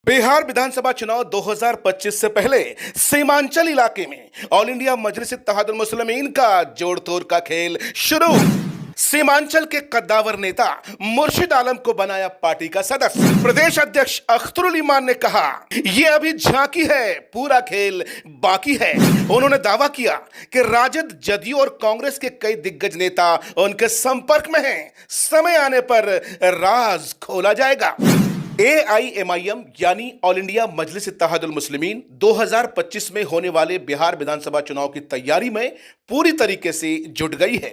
बिहार विधानसभा चुनाव 2025 से पहले सीमांचल इलाके में ऑल इंडिया मजलिस इत्तेहादुल मुस्लिमीन का जोड़ तोड़ का खेल शुरू। सीमांचल के कद्दावर नेता मुर्शिद आलम को बनाया पार्टी का सदस्य। प्रदेश अध्यक्ष अख्तरुल ईमान ने कहा, ये अभी झांकी है, पूरा खेल बाकी है। उन्होंने दावा किया कि राजद, जदयू और कांग्रेस के कई दिग्गज नेता उनके संपर्क में हैं। समय आने पर राज खोला जाएगा। AIMIM यानी ऑल इंडिया मजलिस इत्तेहादुल मुस्लिमीन 2025 में होने वाले बिहार विधानसभा चुनाव की तैयारी में पूरी तरीके से जुट गई है।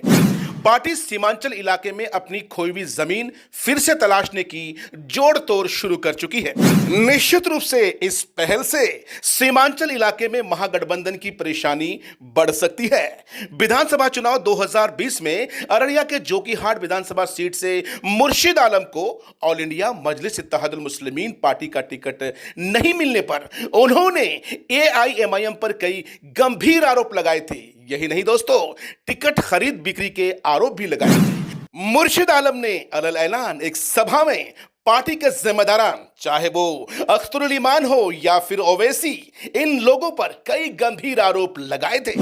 पार्टी सीमांचल इलाके में अपनी खोई हुई जमीन फिर से तलाशने की जोड़ तोड़ शुरू कर चुकी है। निश्चित रूप से इस पहल से सीमांचल इलाके में महागठबंधन की परेशानी बढ़ सकती है। विधानसभा चुनाव 2020 में अररिया के जोकीहाट विधानसभा सीट से मुर्शिद आलम को ऑल इंडिया मजलिस इत्तेहादुल मुस्लिमीन पार्टी का टिकट नहीं मिलने पर उन्होंने AIMIM पर कई गंभीर आरोप लगाए थे। यही नहीं दोस्तों, टिकट खरीद बिक्री के आरोप भी लगाए थे। मुर्शिद आलम ने अलल ऐलान एक सभा में पार्टी के जिम्मेदारान, चाहे वो अख्तरुल ईमान हो या फिर ओवैसी, इन लोगों पर कई गंभीर आरोप लगाए थे।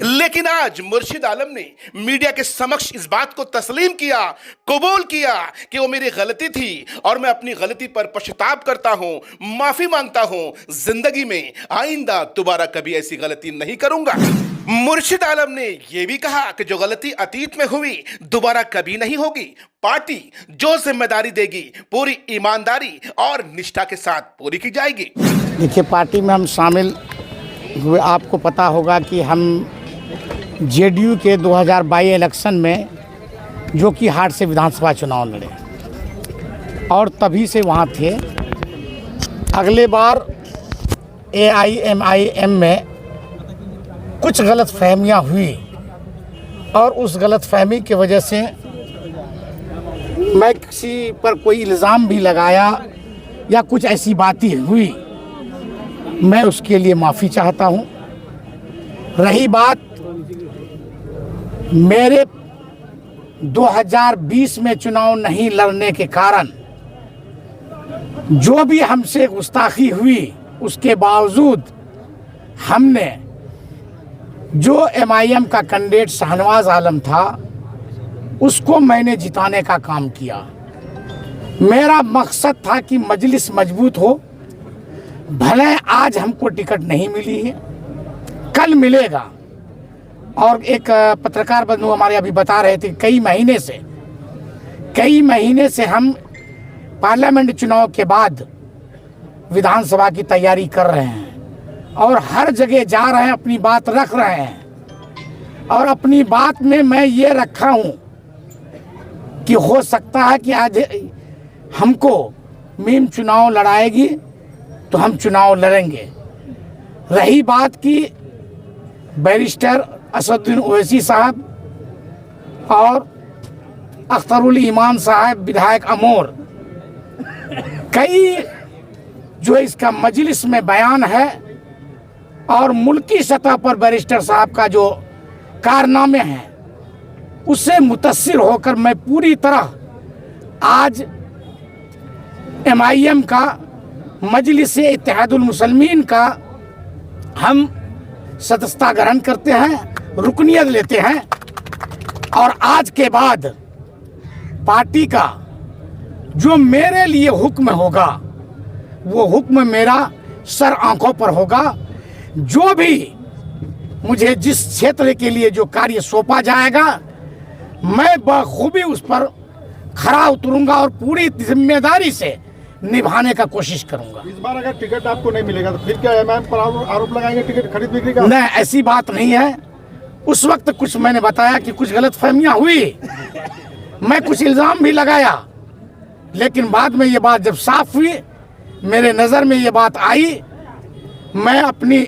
लेकिन आज मुर्शिद आलम ने मीडिया के समक्ष इस बात को तस्लीम किया, कबूल किया कि वो मेरी गलती थी और मैं अपनी गलती पर पश्चाताप करता हूं, माफी मांगता हूं। जिंदगी में आइंदा दोबारा कभी ऐसी गलती नहीं करूंगा। मुर्शिद आलम ने यह भी कहा कि जो गलती अतीत में हुई दोबारा कभी नहीं होगी। पार्टी जो जिम्मेदारी देगी पूरी ईमानदारी और निष्ठा के साथ पूरी की जाएगी। देखिए, पार्टी में हम शामिल हुए, आपको पता होगा कि हम JDU के 2022 इलेक्शन में जोकीहाट से विधानसभा चुनाव लड़े और तभी से वहाँ थे। अगले बार AIMIM में कुछ गलत फहमियाँ हुई और उस गलत फहमी की वजह से मैं किसी पर कोई इल्ज़ाम भी लगाया या कुछ ऐसी बातें हुई, मैं उसके लिए माफ़ी चाहता हूँ। रही बात मेरे 2020 में चुनाव नहीं लड़ने के कारण, जो भी हमसे गुस्ताखी हुई उसके बावजूद हमने जो MIM का कैंडिडेट शाहनवाज आलम था उसको मैंने जिताने का काम किया। मेरा मकसद था कि मजलिस मजबूत हो। भले आज हमको टिकट नहीं मिली है, कल मिलेगा। और एक पत्रकार बंधु हमारे अभी बता रहे थे कई महीने से हम पार्लियामेंट चुनाव के बाद विधानसभा की तैयारी कर रहे हैं और हर जगह जा रहे हैं, अपनी बात रख रहे हैं। और अपनी बात में मैं ये रखा हूँ कि हो सकता है कि आज हमको मीम चुनाव लड़ाएगी तो हम चुनाव लड़ेंगे। रही बात की बैरिस्टर असदुद्दीन ओवैसी साहब और अख्तरुल ईमान साहब विधायक अमोर, कई जो इसका मजलिस में बयान है और मुल्की सतह पर बैरिस्टर साहब का जो कारनामे हैं उससे मुतासिर होकर मैं पूरी तरह आज MIM का, मजलिस इत्तेहादुल मुस्लिमीन का हम सदस्यता ग्रहण करते हैं, रुकनियत लेते हैं। और आज के बाद पार्टी का जो मेरे लिए हुक्म होगा वो हुक्म मेरा सर आंखों पर होगा। जो भी मुझे जिस क्षेत्र के लिए जो कार्य सौंपा जाएगा मैं बखूबी उस पर खरा उतरूंगा और पूरी जिम्मेदारी से निभाने का कोशिश करूंगा। इस बार अगर टिकट आपको नहीं मिलेगा तो फिर क्या MIM पर आरोप लगाएंगे टिकट खरीद बिक्री का? नहीं, ऐसी बात नहीं है। उस वक्त कुछ मैंने बताया कि कुछ गलत फहमियाँ हुई, मैं कुछ इल्ज़ाम भी लगाया, लेकिन बाद में ये बात जब साफ हुई, मेरे नज़र में ये बात आई, मैं अपनी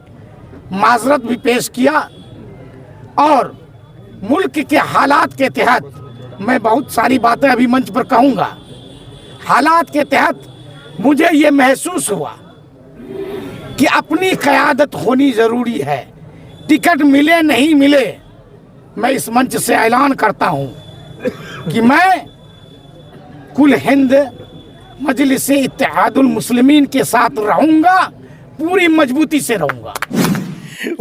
माजरत भी पेश किया और मुल्क के हालात के तहत मैं बहुत सारी बातें अभी मंच पर कहूँगा। हालात के तहत मुझे ये महसूस हुआ कि अपनी क़यादत होनी ज़रूरी है। टिकट मिले नहीं मिले, मैं इस मंच से ऐलान करता हूँ कि मैं कुल हिंद मजलिस इत्तेहादुल मुस्लिमीन के साथ रहूंगा, पूरी मजबूती से रहूंगा।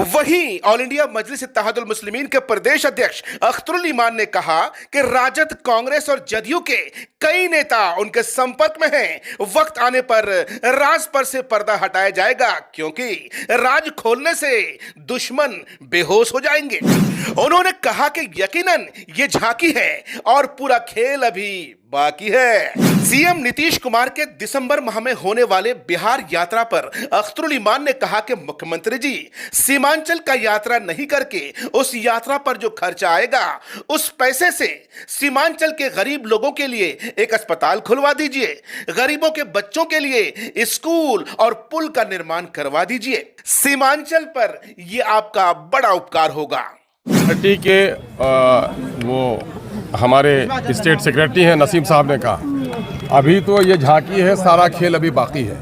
वहीं ऑल इंडिया मजलिस इत्तेहादुल मुस्लिमीन के प्रदेश अध्यक्ष अख्तरुल ईमान ने कहा कि राजद, कांग्रेस और जदयू के कई नेता उनके संपर्क में हैं। वक्त आने पर राज पर से पर्दा हटाया जाएगा, क्योंकि राज खोलने से दुश्मन बेहोश हो जाएंगे। उन्होंने कहा कि यकीनन ये झांकी है और पूरा खेल अभी बाकी है। सीएम नीतीश कुमार के दिसंबर माह में होने वाले बिहार यात्रा पर अख्तरुल ईमान ने कहा कि मुख्यमंत्री जी सीमांचल का यात्रा नहीं करके उस यात्रा पर जो खर्चा आएगा उस पैसे से सीमांचल के गरीब लोगों के लिए एक अस्पताल खुलवा दीजिए, गरीबों के बच्चों के लिए स्कूल और पुल का निर्माण करवा दीजिए। सीमांचल पर यह आपका बड़ा उपकार होगा। पार्टी के वो हमारे स्टेट सेक्रेटरी हैं नसीम साहब ने कहा, अभी तो ये झांकी है, सारा खेल अभी बाकी है।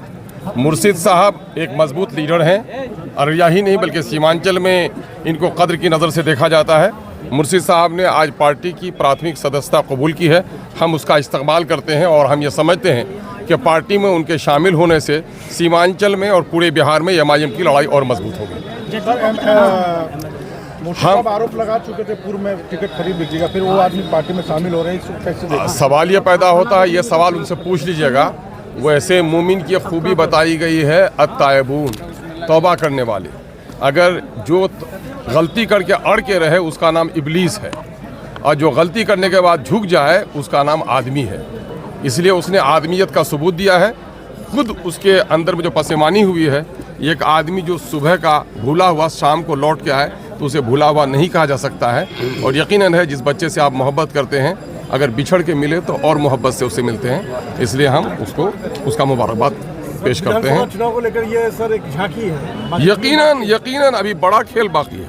मुर्शिद साहब एक मजबूत लीडर हैं, और यही नहीं बल्कि सीमांचल में इनको कद्र की नज़र से देखा जाता है। मुर्शिद साहब ने आज पार्टी की प्राथमिक सदस्यता कबूल की है, हम उसका इस्तेमाल करते हैं और हम ये समझते हैं कि पार्टी में उनके शामिल होने से सीमांचल में और पूरे बिहार में एमआईएम की लड़ाई और मजबूत होगी। हम आरोप लगा चुके थे पूर्व में टिकट खरीद लीजिएगा, फिर वो आदमी पार्टी में शामिल हो रहे हैं, इसको कैसे देखा? सवाल ये पैदा होता है, ये सवाल उनसे पूछ लीजिएगा। वैसे मोमिन की खूबी बताई गई है अत्तायबून, तौबा करने वाले। अगर जो गलती करके अड़ के रहे उसका नाम इबलीस है, और जो गलती करने के बाद झुक जाए उसका नाम आदमी है। इसलिए उसने आदमियत का सबूत दिया है। खुद उसके अंदर में जो पसेमानी हुई है, एक आदमी जो सुबह का भूला हुआ शाम को लौट के आए तो उसे भूला हुआ नहीं कहा जा सकता है। और यकीनन है जिस बच्चे से आप मोहब्बत करते हैं, अगर बिछड़ के मिले तो और मोहब्बत से उससे मिलते हैं। इसलिए हम उसको उसका मुबारकबाद पेश करते हैं। चुनाव को लेकर ये सर एक झांकी है, यकीनन अभी बड़ा खेल बाकी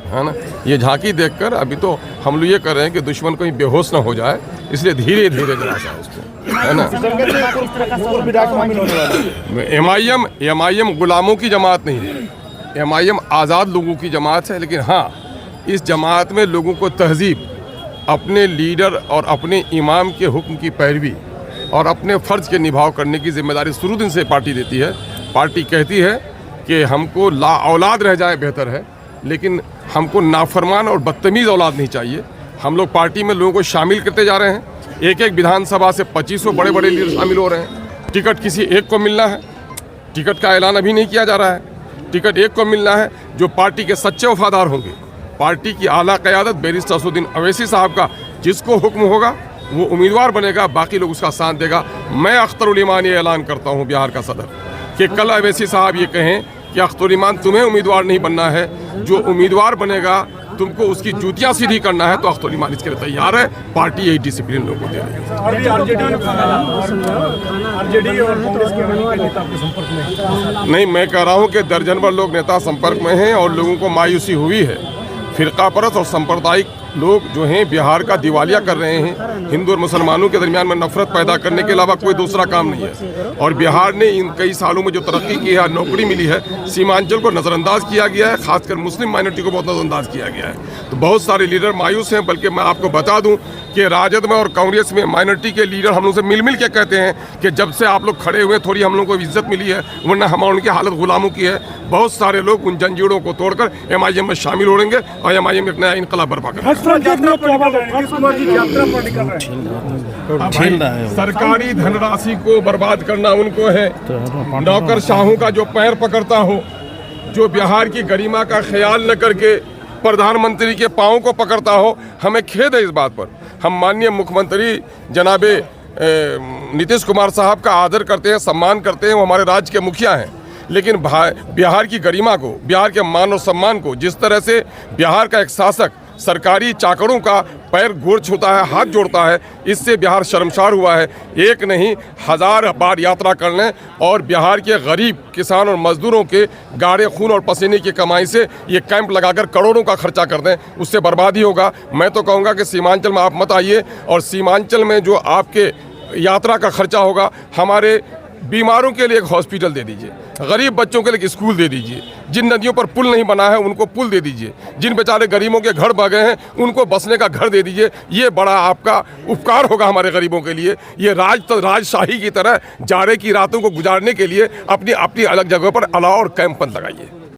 है ना। ये झांकी देखकर अभी तो हम लोग ये कर रहे हैं कि दुश्मन कहीं बेहोश ना हो जाए, इसलिए धीरे धीरे जरा सा उसको, है ना। एमआईएम गुलामों की जमात नहीं है, एमआईएम आज़ाद लोगों की जमात है। लेकिन हाँ, इस जमात में लोगों को तहजीब, अपने लीडर और अपने इमाम के हुक्म की पैरवी और अपने फ़र्ज़ के निभाव करने की जिम्मेदारी शुरू दिन से पार्टी देती है। पार्टी कहती है कि हमको ला औलाद रह जाए बेहतर है, लेकिन हमको नाफरमान और बदतमीज़ औलाद नहीं चाहिए। हम लोग पार्टी में लोगों को शामिल करते जा रहे हैं। एक एक विधानसभा से 2500 बड़े बड़े लीडर शामिल हो रहे हैं। टिकट किसी एक को मिलना है, टिकट का ऐलान अभी नहीं किया जा रहा है। टिकट एक को मिलना है जो पार्टी के सच्चे वफादार होंगे। पार्टी की आला क़यादत बैरिस्टर असदुद्दीन अवैसी साहब का जिसको हुक्म होगा वो उम्मीदवार बनेगा, बाकी लोग उसका साथ देगा। मैं अख्तरुल ईमान ये ऐलान करता हूँ बिहार का सदर कि कल अवैसी साहब ये कहें कि अख्तरुल ईमान तुम्हें उम्मीदवार नहीं बनना है, जो उम्मीदवार बनेगा तुमको उसकी जूतियाँ सीधी करना है, तो अख्तरुल ईमान इसके लिए तैयार है। पार्टी यही डिसिप्लिन लोगों को दे रही है। नहीं, मैं कह रहा हूँ कि दर्जन भर लोग नेता संपर्क में हैं और लोगों को मायूसी हुई है। फिरका परस्त और सांप्रदायिक लोग जो हैं बिहार का दिवालिया कर रहे हैं। हिंदू और मुसलमानों के दरमियान में नफरत पैदा करने के अलावा कोई दूसरा काम नहीं है। और बिहार ने इन कई सालों में जो तरक्की की है, नौकरी मिली है, सीमांचल को नज़रअंदाज किया गया है, खासकर मुस्लिम माइनॉरिटी को बहुत नज़रअंदाज किया गया है। तो बहुत सारे लीडर मायूस हैं। बल्कि मैं आपको बता दूं कि राजद में और कांग्रेस में माइनॉरिटी के लीडर हम लोग से मिल के कहते हैं कि जब से आप लोग खड़े हुए थोड़ी हम लोग को इज्जत मिली है, वरना हमारी उनकी हालत गुलामों की है। बहुत सारे लोग उन जंजीरों को तोड़कर एमआईएम में शामिल हो रहेंगे और एमआईएम एक नया इनकलाब बर्पा करेंगे। सरकारी धनराशि को बर्बाद करना उनको है। नौकरशाहों का जो पैर पकड़ता हो, जो बिहार की गरिमा का ख्याल न करके प्रधानमंत्री के पाँव को पकड़ता हो, हमें खेद है इस बात पर। हम माननीय मुख्यमंत्री जनाबे नीतीश कुमार साहब का आदर करते हैं, सम्मान करते हैं, वो हमारे राज्य के मुखिया हैं। लेकिन बिहार की गरिमा को, बिहार के मान और सम्मान को, जिस तरह से बिहार का एक शासक सरकारी चाकरों का पैर गोड़ छूता है, हाथ जोड़ता है, इससे बिहार शर्मसार हुआ है। एक नहीं 1000 बार यात्रा कर लें और बिहार के गरीब किसान और मजदूरों के गाढ़े खून और पसीने की कमाई से ये कैंप लगाकर करोड़ों का खर्चा कर दें, उससे बर्बादी होगा। मैं तो कहूँगा कि सीमांचल में आप मत आइए, और सीमांचल में जो आपके यात्रा का खर्चा होगा, हमारे बीमारों के लिए एक हॉस्पिटल दे दीजिए, गरीब बच्चों के लिए एक स्कूल दे दीजिए, जिन नदियों पर पुल नहीं बना है उनको पुल दे दीजिए, जिन बेचारे गरीबों के घर बह गए हैं उनको बसने का घर दे दीजिए। ये बड़ा आपका उपकार होगा हमारे गरीबों के लिए। ये राजशाही की तरह जाड़े की रातों को गुजारने के लिए अपनी अपनी अलग जगह पर अलाव और कैंप लगाइए।